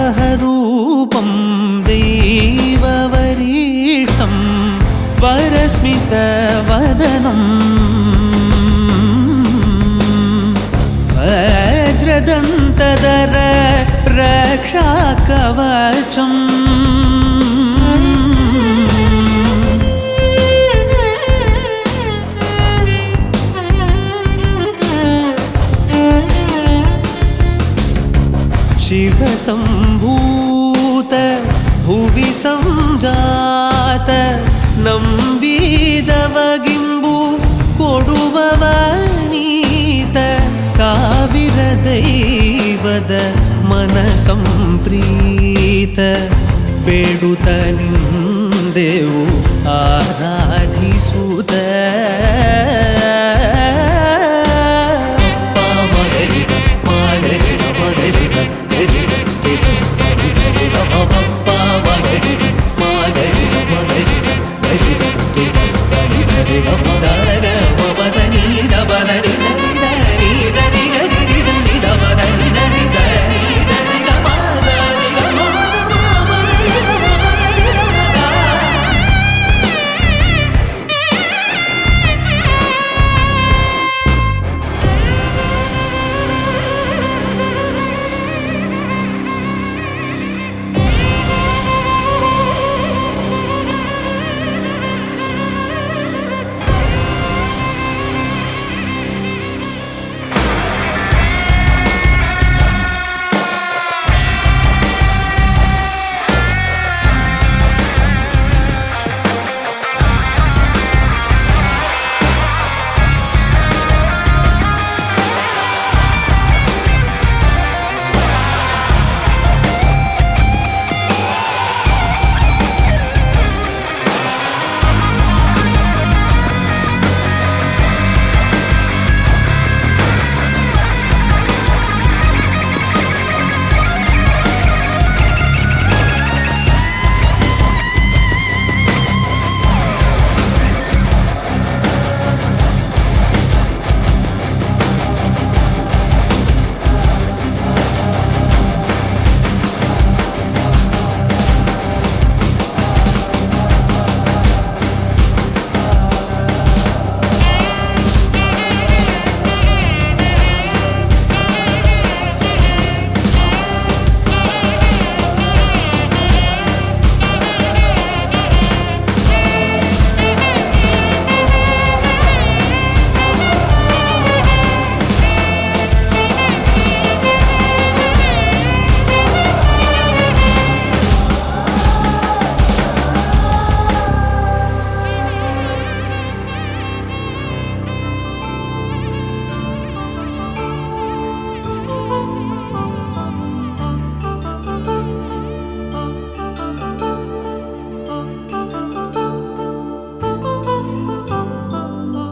वराहरूपं दैववरीशं वरस्मितवदनं वज्रदन्तधर रक्षाकवचम् शिवसम्भूत भुवि संजात नम्बिदवगिम्बु कोडुववनीत ಸಾವಿರ ದೈವದ ಮನಸಂಪ್ರೀತ ಬೇಡುತ್ತ ನಿಂದೆವು ಆರಾಧಿಸುತ್ತ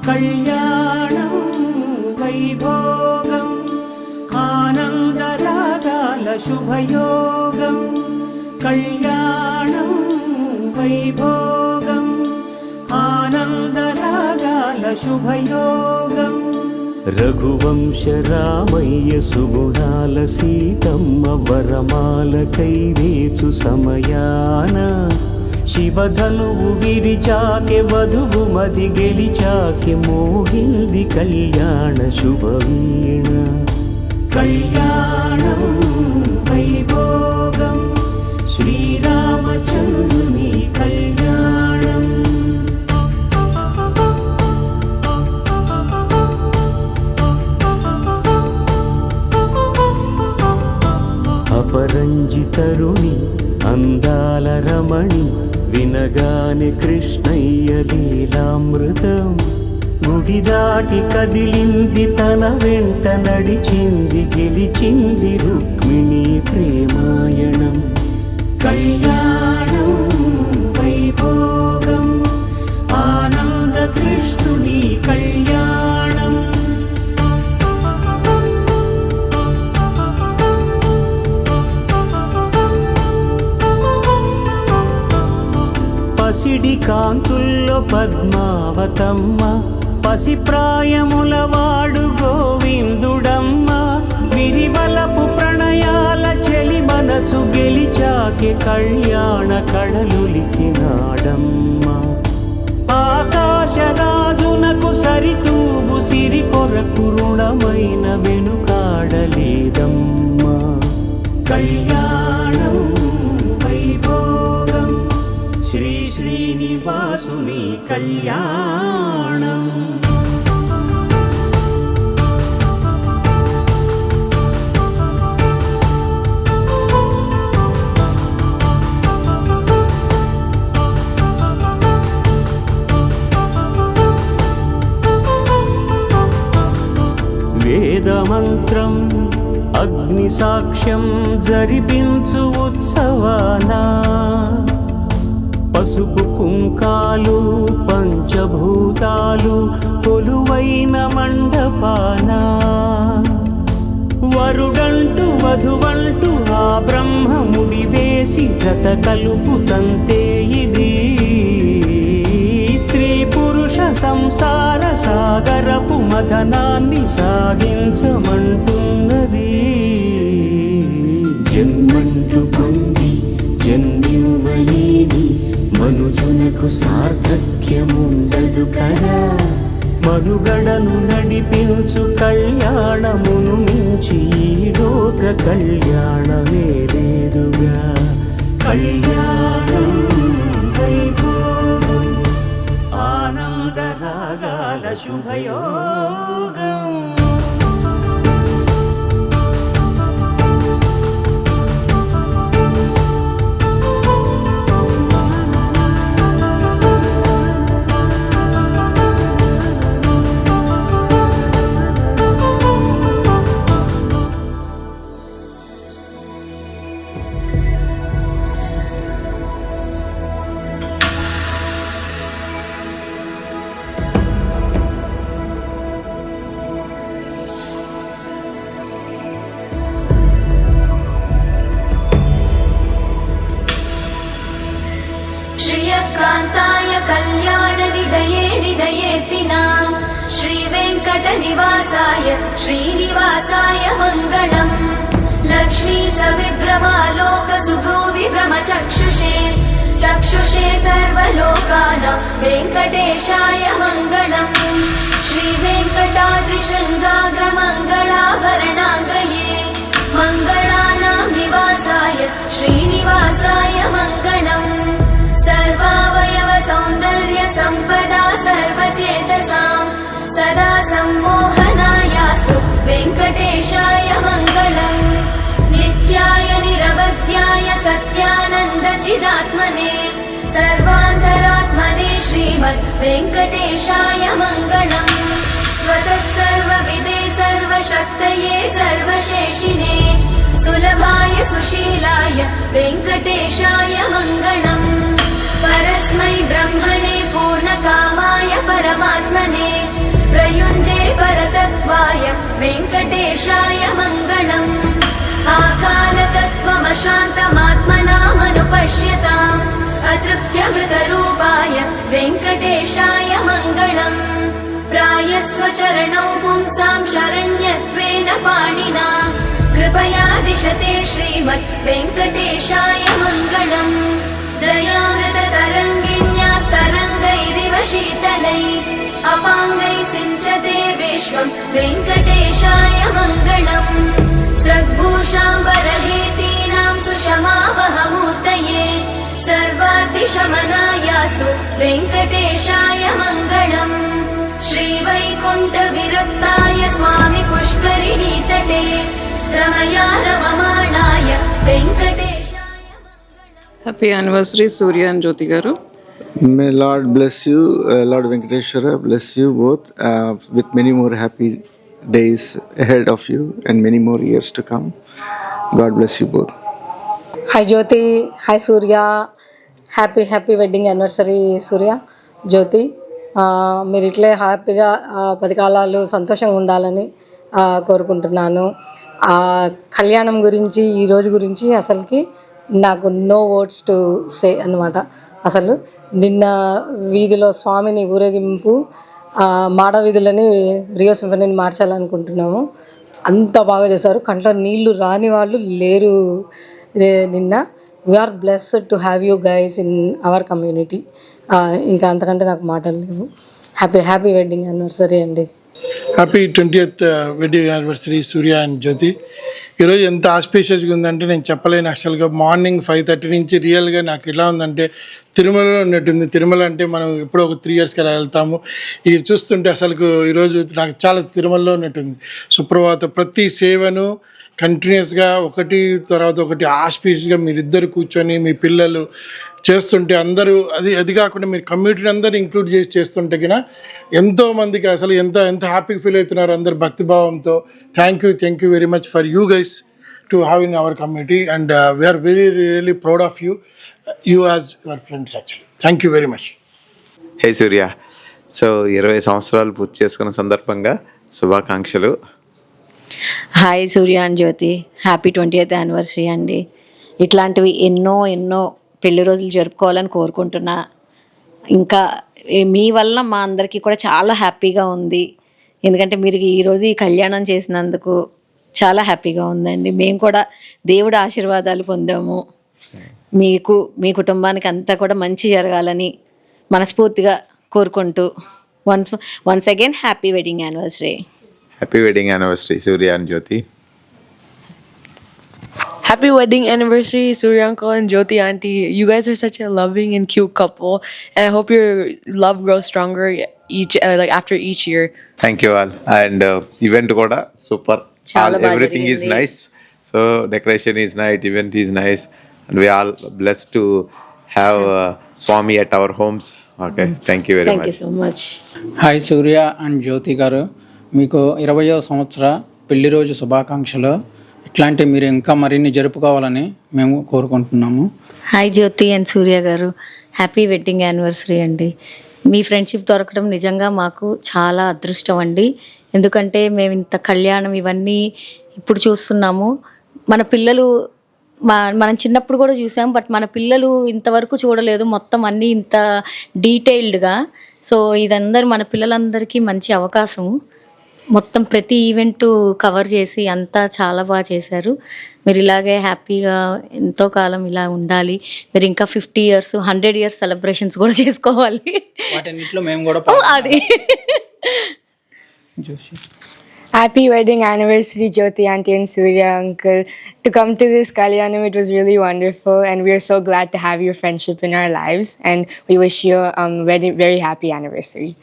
కళ్యాణం వైభోగం ఆనందరాగాల శుభయోగం కళ్యాణం వైభోగం ఆనందరాగాల శుభయోగం రఘువంశ రామయ్య సుగుణాల సీతమ్మ వరమాల కైవేచు సమయాన శివధనువు విరిచాకె వధువు మది గెలిచాకె మోగింది కళ్యాణ శుభవీణ కళ్యాణం వైభోగం శ్రీరామచంద్రుని కళ్యాణం అపరంజి తరుణి అందాల రమణి వినగానే కృష్ణయ్య లీలామృతం గుడి దాటి కదిలింది తన వెంట నడిచింది గెలిచింది రుక్మిణి ప్రేమాయణం కళ్యాణం వైభోగం ఆనంద కృష్ణుని కళ్యాణం పసిడి కాంతుల్లో పద్మావతమ్మ పసిప్రాయముల వాడు గోవిందుడమ్మ విరివలపు ప్రణయాల చెలిమ మనసు గెలిచాకే కళ్యాణ కళలులికినాడమ్మా. ఆకాశరాజునకు సరితూగు సిరి కొరకు రుణమైన వెనుకాడలేదమ్మా. కళ్యాణం వైభోగం శ్రీ శ్రీనివాసుని కళ్యాణం. వేదమంత్రం అగ్ని సాక్ష్యం జరిపించు ఉత్సవానా, పసుపు కుంకాలు పంచభూతాలు కొలువైన మండపాన, వరుడంటూ వధువంటూ ఆ బ్రహ్మముడి వేసి జత కలుపు తంతే ఇది. స్త్రీ పురుష సంసార సాగరపు మథనాన్ని సాగించమంటున్నది. జన్మంటూ పొంది జన్మివ్వలేని మనుజునకు సార్థక్యముండదు కదా. మనుగడను నడిపించు కళ్యాణమును మించి ఈ లోక కళ్యాణమే లేదుగా. కళ్యాణం వైభోగం ఆనందరాగాల శుభయోగం. कान्ताय कल्याण निधये निधयेतिनां श्रीवेङ्कटनिवासाय श्रीनिवासाय मङ्गलम्. लक्ष्मी सविभ्रमालोक सुभ्रूविभ्रमचक्षुषे चक्षुषे सर्वलोकानां वेङ्कटेशाय मङ्गलम्. श्रीवेङ्कटाद्रिशृङ्गाग्रमङ्गलाभरणाङ्गये मङ्गलानां निवासाय श्रीनिवासाय मङ्गलम्. सर्वावयव सौन्दर्य सम्पदा सर्वचेतसां सदा सम्मोहनायास्तु वेङ्कटेशाय मङ्गलम्. नित्याय निरवध्याय सत्यानन्दचिदात्मने सर्वान्तरात्मने श्रीमद् वेङ्कटेशाय मङ्गलम्. स्वतः सर्वविदे सर्वशक्तये सर्वशेषिने सुलभाय सुशीलाय वेङ्कटेशाय मङ्गलम्. परस्मै ब्रह्मणे पूर्णकामाय परमात्मने प्रयुञ्जे परतत्त्वाय वेङ्कटेशाय मङ्गलम्. आकालतत्त्वमशान्तमात्मनामनुपश्यताम् अतृप्त्यमृतरूपाय वेङ्कटेशाय मङ्गलम्. प्रायस्वचरणौ पुंसां शरण्यत्वेन पाणिना कृपया दिशते श्रीमद् वेङ्कटेशाय मङ्गलम्. दयामृततरङ्गिण्यास्तरङ्गैरिव शीतलै अपाङ्गैः सिञ्चते विश्वं वेङ्कटेशाय मङ्गलम्. स्रग्भूषाम्बरहेतीनां सुषमावहमूर्तये सर्वाद्दिशमनायास्तु वेङ्कटेशाय मङ्गलम्. श्रीवैकुण्ठविरक्ताय स्वामि पुष्करिणीतटे रमया रममाणाय वेङ्कटेशाय. Happy anniversary, Surya and Jyoti garu. May Lord bless you, Lord Venkateshwara bless you both with many more happy days ahead of you and many more years to come. God bless you both. Hi Jyoti, hi Surya. Happy wedding anniversary Surya, Jyoti. మీరు ఇట్లే హ్యాపీగా 10 కాలాలు సంతోషంగా ఉండాలని కోరుకుంటున్నాను. కళ్యాణం గురించి ఈ రోజు గురించి అసలుకి నాకు నో వర్డ్స్ టు సే అన్నమాట. అసలు నిన్న వీధిలో స్వామిని ఊరేగింపు మాడ వీధులని రియో సింఫనీని మార్చాలనుకుంటున్నాము. అంత బాగా చేశారు. కంట్లో నీళ్లు రాని వాళ్ళు లేరు. నిన్న we are blessed to have you guys in our community. ఇంకా అంతకంటే నాకు మాటలు లేవు. హ్యాపీ వెడ్డింగ్ యానివర్సరీ అండి. Happy 20th wedding anniversary Surya and Jyothi. ఈరోజు ఎంత ఆస్పీషియస్గా ఉందంటే నేను చెప్పలేను. యాక్చువల్గా మార్నింగ్ 5:30 నుంచి రియల్గా నాకు ఎలా ఉందంటే తిరుమలలో ఉన్నట్టుంది. తిరుమల అంటే మనం ఎప్పుడో ఒక 3 yearsకి అలా వెళ్తాము. ఇది చూస్తుంటే అసలు ఈరోజు నాకు చాలా తిరుమలలో ఉన్నట్టుంది. సుప్రభాత ప్రతి సేవను కంటిన్యూస్గా ఒకటి తర్వాత ఒకటి ఆస్పీషియస్గా మీరిద్దరు కూర్చొని మీ పిల్లలు చేస్తుంటే అందరూ అది కాకుండా మీరు కమ్యూనిటీని అందరూ ఇంక్లూడ్ చేసి చేస్తుంటే కన్నా ఎంతోమందికి అసలు ఎంత హ్యాపీగా ఫీల్ అవుతున్నారు అందరు భక్తిభావంతో. Thank you very much for you guys to have in our community and we are really proud of you as your friends actually. Thank you very much. Hey Surya, so 20 సంవత్సరాలు పూర్తి చేసుకున్న సందర్భంగా శుభాకాంక్షలు. Hi Surya and Jyothi, happy 20th anniversary అండి. ఇట్లాంటివి ఎన్నో పెళ్లి రోజులు జరుపుకోవాలని కోరుకుంటున్నా. ఇంకా మీ వల్ల మా అందరికీ కూడా చాలా హ్యాపీగా ఉంది. ఎందుకంటే మీరు ఈరోజు ఈ కళ్యాణం చేసినందుకు చాలా హ్యాపీగా ఉందండి. మేము కూడా దేవుడి ఆశీర్వాదాలు పొందాము. మీకు మీ కుటుంబానికి అంతా కూడా మంచి జరగాలని మనస్ఫూర్తిగా కోరుకుంటూ once again happy wedding anniversary. Happy wedding anniversary Surya and Jyoti. Happy wedding anniversary, Surya uncle and Jyoti auntie. You guys are such a loving and cute couple, and I hope your love grows stronger after each year. Thank you all. And event కూడా super. Everything is nice. So decoration is nice, event is nice, and we are all blessed to have Swami at our homes. Okay, thank you very much. Thank you so much. Hi Surya and Jyothi garu, మీకు 20వ సంవత్సర పెళ్లి రోజు శుభాకాంక్షలు. ఇట్లాంటి మీరు ఇంకా మరిన్ని జరుపుకోవాలని మేము కోరుకుంటున్నాము. హాయ్ జ్యోతి అండ్ సూర్య గారు, హ్యాపీ వెడ్డింగ్ యానివర్సరీ అండి. మీ ఫ్రెండ్షిప్ దొరకడం నిజంగా మాకు చాలా అదృష్టం అండి. ఎందుకంటే మేము ఇంత కళ్యాణం ఇవన్నీ ఇప్పుడు చూస్తున్నాము. మన పిల్లలు మనం చిన్నప్పుడు కూడా చూసాం, బట్ మన పిల్లలు ఇంతవరకు చూడలేదు మొత్తం అన్నీ ఇంత డీటెయిల్డ్గా. సో ఇదందరూ మన పిల్లలందరికీ మంచి అవకాశము. మొత్తం ప్రతి ఈవెంట్ కవర్ చేసి అంతా చాలా బాగా చేశారు. మీరు ఇలాగే హ్యాపీగా ఎంతో కాలం ఇలా ఉండాలి. మీరు ఇంకా 50 years 100 years సెలబ్రేషన్స్ కూడా చేసుకోవాలి. వాటన్నిటిలో మేము కూడా అది. Happy wedding anniversary, Jyoti auntie and Surya uncle. To come to this Kalyanam, it was really wonderful, and we are so glad to have your friendship in our lives, and we wish you a very, very happy anniversary.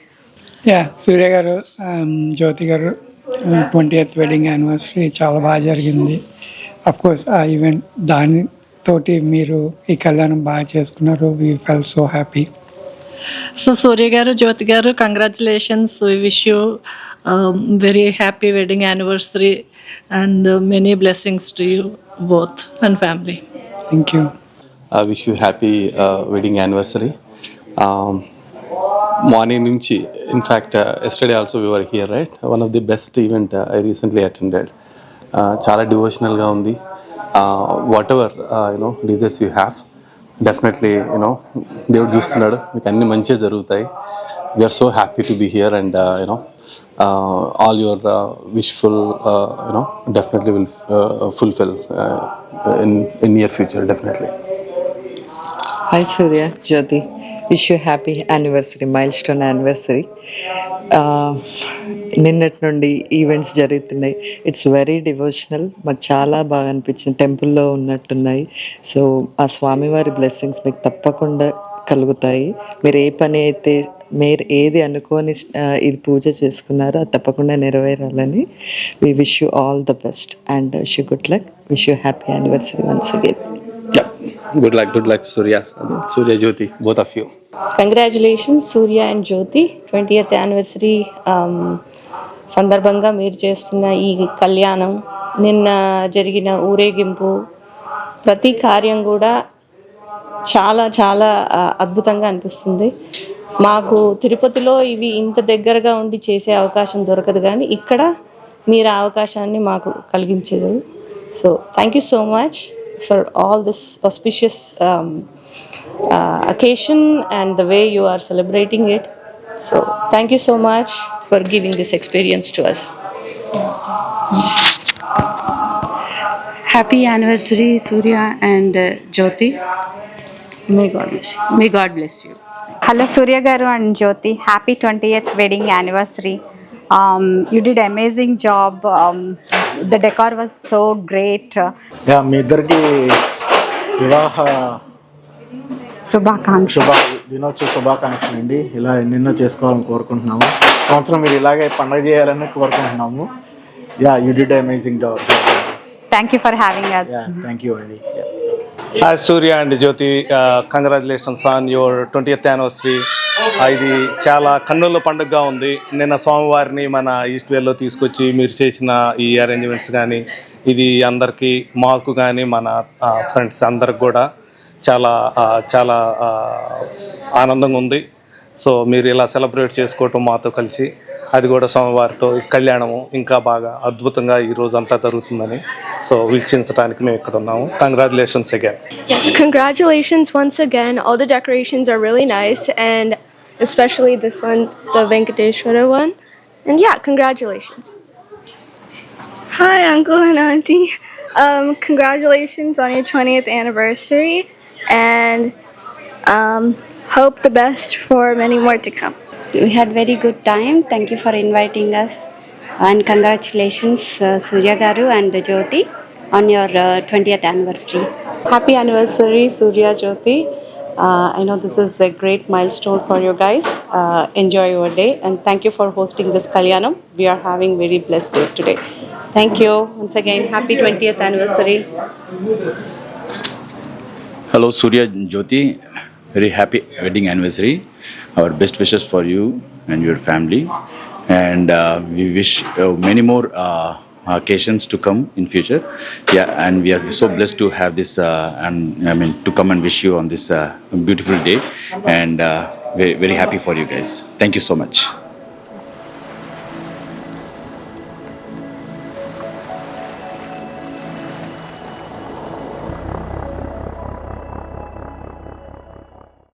సూర్య గారు, జ్యోతి గారు 20th wedding anniversary చాలా బాగా జరిగింది. Of course ఆ event దానితోటి మీరు ఈ కళ్యాణం బాగా చేసుకున్నారు. We felt so happy. So Surya garu, Jyothi garu, congratulations. We wish you very happy wedding anniversary and many blessings to you both and family. Thank you. I wish you happy wedding anniversary. Morning నుంచి, in fact yesterday also we were here, right? One of the best event I recently attended. చాలా డివోషనల్గా ఉంది. whatever desires you have, definitely దేవుడు చూస్తున్నాడు, మీకు అన్ని మంచిగా జరుగుతాయి. We are so happy to be here, and all your wishful definitely will fulfill in near future, definitely. Hi Surya, Jyoti. Wish you happy anniversary, milestone anniversary. నిన్నటి నుండి events జరుగుతున్నాయి. It's very devotional. మాకు చాలా బాగా అనిపించింది. టెంపుల్లో ఉన్నట్టున్నాయి. So ఆ స్వామివారి బ్లెస్సింగ్స్ మీకు తప్పకుండా కలుగుతాయి. మీరు ఏ పని అయితే మీరు ఏది అనుకొని ఇది పూజ చేసుకున్నారో అది తప్పకుండా నెరవేరాలని. We wish you all the best and wish you good luck. Wish you happy anniversary once again. Good luck, Surya, Jyoti, both of you. Congratulations Surya and Jyoti, 20th anniversary సందర్భంగా మీరు చేస్తున్న ఈ కళ్యాణం, నిన్న జరిగిన ఊరేగింపు, ప్రతి కార్యం కూడా చాలా చాలా అద్భుతంగా అనిపిస్తుంది. మాకు తిరుపతిలో ఇవి ఇంత దగ్గరగా ఉండి చేసే అవకాశం దొరకదు, కానీ ఇక్కడ మీరు ఆ అవకాశాన్ని మాకు కలిగించారు. So thank you so much for all this auspicious occasion and the way you are celebrating it. So thank you so much for giving this experience to us. Happy anniversary, Surya and Jyoti. May God bless you. May God bless you. Hello, Surya Garu and Jyoti. Happy 20th wedding anniversary. You did amazing job. The decor was so great. మీ ఇద్దరికి వివాహ దినోత్సవ శుభాకాంక్షలు అండి. ఇలా ఎన్నెన్నో చేసుకోవాలని కోరుకుంటున్నాము. సంవత్సరం మీరు ఇలాగే పండుగ చేయాలని కోరుకుంటున్నాము. You did amazing job. Thank you for having us. Thank you అండి. Hi Surya and Jyoti, congratulations on your 20th anniversary. ఇది చాలా కన్నుల పండుగగా ఉంది. నిన్న స్వామివారిని మన ఈస్ట్ వేలో తీసుకొచ్చి మీరు చేసిన ఈ అరేంజ్మెంట్స్ కానీ ఇది అందరికీ మాకు కానీ మన ఫ్రెండ్స్ అందరికి కూడా చాలా చాలా ఆనందంగా ఉంది. సో మీరు ఇలా సెలబ్రేట్ చేసుకోవటం మాతో కలిసి అది కూడా స్వామివారితో కళ్యాణము ఇంకా బాగా అద్భుతంగా ఈ రోజు అంతా జరుగుతుందని సో వీక్షించడానికి మేము ఇక్కడ ఉన్నాము. Congratulations again. Yes, congratulations once again. All the decorations are really nice, and especially this one, the Venkateshwara one. And yeah, congratulations. Hi, Uncle and Auntie. Congratulations on your 20th anniversary, and hope the best for many more to come. We had very good time. Thank you for inviting us. And congratulations, Surya Garu and Jyoti, on your 20th anniversary. Happy anniversary, Surya Jyoti. I know this is a great milestone for you guys. Enjoy your day, and thank you for hosting this Kalyanam. We are having very blessed day today. Thank you once again. Happy 20th anniversary. Hello, Surya and Jyoti. Very happy wedding anniversary. Our best wishes for you and your family, and we wish many more occasions to come in future. Yeah, and we are so blessed to have this to come and wish you on this beautiful day, and very, very happy for you guys. Thank you so much.